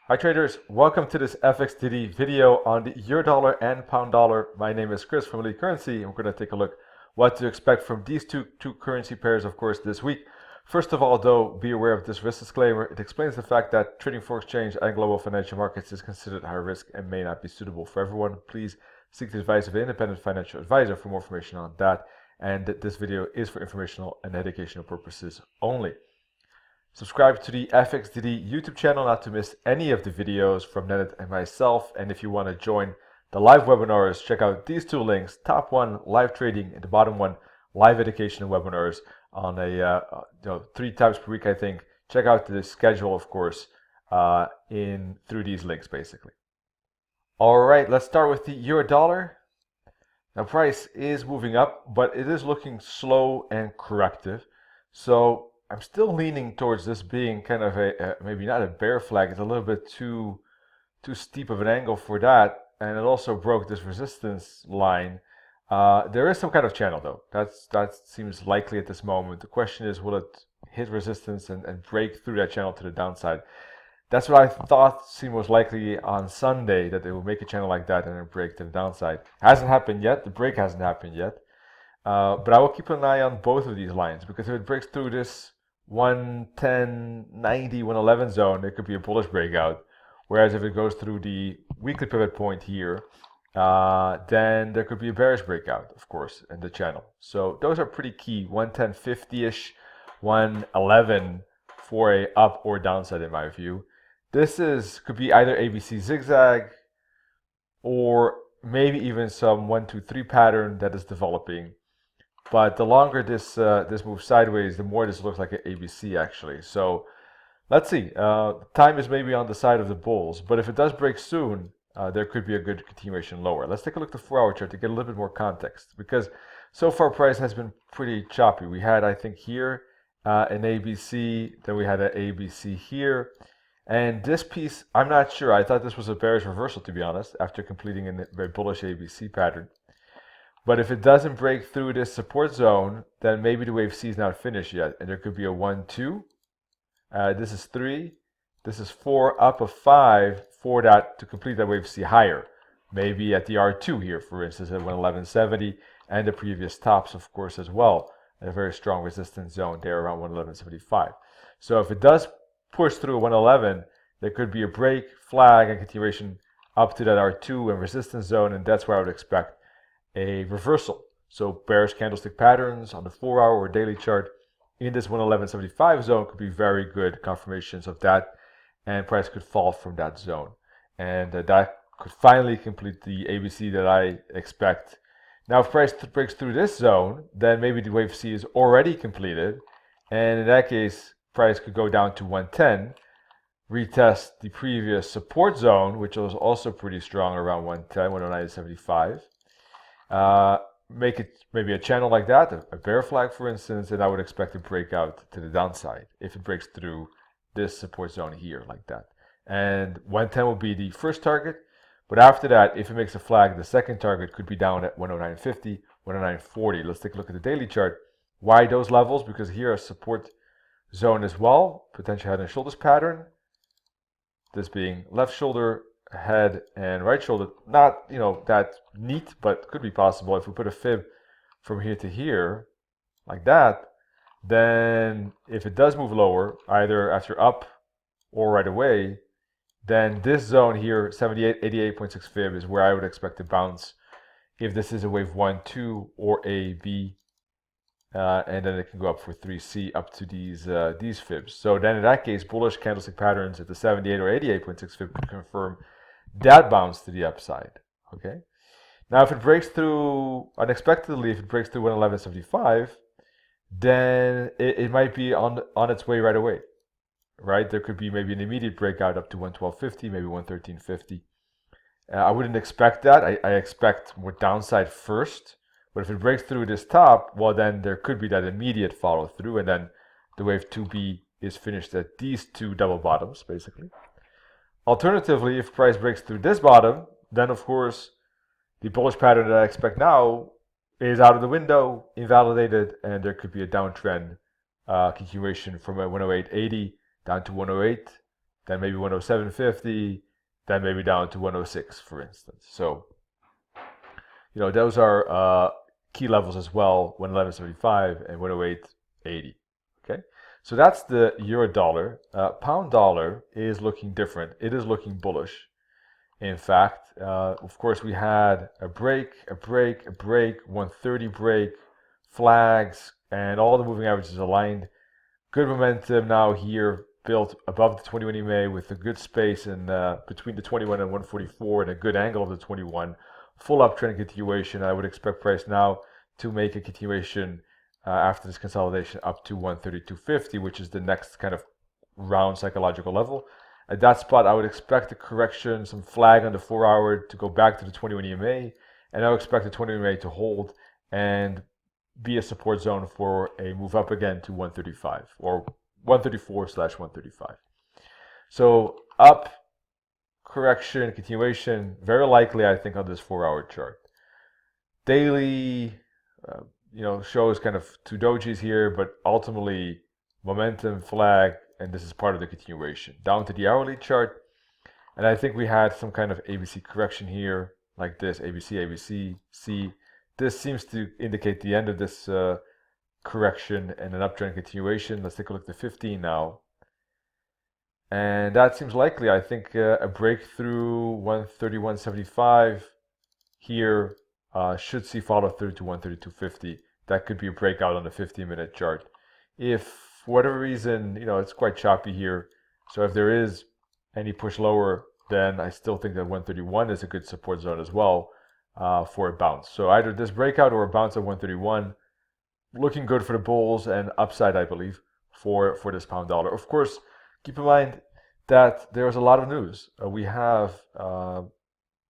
Hi traders, welcome to this FXDD video on the euro dollar and pound dollar. My name is Chris from Elite Currency, and we're going to take a look what to expect from these two currency pairs, of course, this week. First of all, though, be aware of this risk disclaimer. It explains the fact that trading foreign exchange and global financial markets is considered high risk and may not be suitable for everyone. Please seek the advice of an independent financial advisor for more information on that. And this video is for informational and educational purposes only. Subscribe to the FXDD YouTube channel not to miss any of the videos from Nennet and myself. And if you want to join the live webinars, check out these two links. Top one, live trading, and the bottom one, live educational webinars on a 3 times per week, I think. Check out the schedule, of course, through these links, basically. All right, let's start with the euro dollar. Now, price is moving up, but it is looking slow and corrective. So I'm still leaning towards this being kind of maybe not a bear flag. It's a little bit too steep of an angle for that, and it also broke this resistance line. There is some kind of channel though. That seems likely at this moment. The question is, will it hit resistance and break through that channel to the downside? That's what I thought seemed most likely on Sunday, that they will make a channel like that and then break to the downside. Hasn't happened yet. The break hasn't happened yet. But I will keep an eye on both of these lines, because if it breaks through this 110.90, 111 zone, it could be a bullish breakout. Whereas if it goes through the weekly pivot point here, then there could be a bearish breakout, of course, in the channel. So those are pretty key. 110.50-ish, 111 for a up or downside in my view. This could be either ABC zigzag or maybe even some 1, 2, 3 pattern that is developing. But the longer this moves sideways, the more this looks like an ABC actually. So let's see. Time is maybe on the side of the bulls, but if it does break soon, there could be a good continuation lower. Let's take a look at the 4-hour chart to get a little bit more context, because so far price has been pretty choppy. We had, I think, here an ABC, then we had an ABC here. And this piece, I'm not sure. I thought this was a bearish reversal, to be honest, after completing a very bullish ABC pattern. But if it doesn't break through this support zone, then maybe the wave C is not finished yet. And there could be a 1, 2. This is 3. This is 4, up of 5 for that to complete that wave C higher. Maybe at the R2 here, for instance, at 111.70. And the previous tops, of course, as well. A very strong resistance zone there around 111.75. So if it does push through 111, there could be a break, flag, and continuation up to that R2 and resistance zone. And that's where I would expect a reversal. So bearish candlestick patterns on the 4-hour or daily chart in this 111.75 zone could be very good confirmations of that, and price could fall from that zone. And that could finally complete the ABC that I expect. Now, if price breaks through this zone, then maybe the wave C is already completed, and in that case, price could go down to 110, retest the previous support zone, which was also pretty strong around 110, 109.75. Make it maybe a channel like that, a bear flag, for instance, and I would expect a breakout to the downside if it breaks through this support zone here like that. And 110 will be the first target, but after that, if it makes a flag, the second target could be down at 109.50, 109.40. Let's take a look at the daily chart. Why those levels? Because here a support zone as well, potential head and shoulders pattern. This being left shoulder, head, and right shoulder. Not that neat, but could be possible. If we put a fib from here to here like that, then if it does move lower, either after up or right away, then this zone here, 88.6 fib, is where I would expect to bounce if this is a wave 1, 2, or a B, and then it can go up for 3C up to these fibs. So then in that case, bullish candlestick patterns at the 78 or 88.6 fib could confirm that bounce to the upside. Okay. Now, if it breaks through unexpectedly, if it breaks through 111.75, then it might be on its way right away. Right? There could be maybe an immediate breakout up to 112.50, maybe 113.50. I wouldn't expect that. I expect more downside first. But if it breaks through this top, well, then there could be that immediate follow through, and then the wave 2B is finished at these two double bottoms, basically. Alternatively, if price breaks through this bottom, then of course the bullish pattern that I expect now is out of the window, invalidated, and there could be a downtrend continuation from a 108.80 down to 108, then maybe 107.50, then maybe down to 106, for instance. So, those are key levels as well, 111.75 and 108.80. Okay, so that's the euro dollar. Pound dollar is looking different. It is looking bullish. In fact, of course, we had a break, 130 break, flags, and all the moving averages aligned. Good momentum now here, built above the 21 EMA with a good space in between the 21 and 144 and a good angle of the 21. Full uptrend continuation. I would expect price now to make a continuation after this consolidation up to 132.50, which is the next kind of round psychological level. At that spot, I would expect a correction, some flag on the 4-hour to go back to the 21 EMA, and I would expect the 20 EMA to hold and be a support zone for a move up again to 135 or 134/135. So up, correction, continuation, very likely, I think, on this 4-hour chart. Daily, shows kind of two dojis here, but ultimately momentum, flag, and this is part of the continuation. Down to the hourly chart, and I think we had some kind of ABC correction here, like this, ABC, ABC, C. This seems to indicate the end of this correction and an uptrend continuation. Let's take a look at the 15 now. And that seems likely. I think a breakthrough 131.75 here should see follow through to 132.50. That could be a breakout on the 15-minute chart. If for whatever reason, it's quite choppy here. So if there is any push lower, then I still think that 131 is a good support zone as well for a bounce. So either this breakout or a bounce at 131, looking good for the bulls and upside, I believe, for this pound dollar. Of course, keep in mind that there's a lot of news. We have,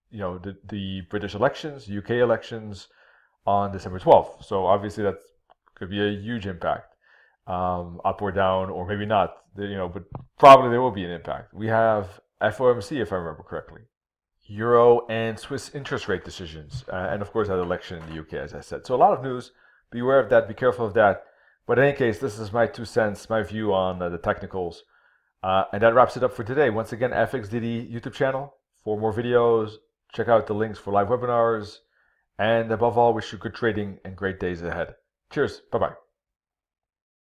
the British elections, UK elections on December 12th. So obviously that could be a huge impact, up or down, or maybe not, but probably there will be an impact. We have FOMC, if I remember correctly, Euro and Swiss interest rate decisions, and of course that election in the UK, as I said. So a lot of news. Beware of that. Be careful of that. But in any case, this is my 2 cents, my view on the technicals. And that wraps it up for today. Once again, FXDD YouTube channel for more videos. Check out the links for live webinars. And above all, wish you good trading and great days ahead. Cheers. Bye-bye.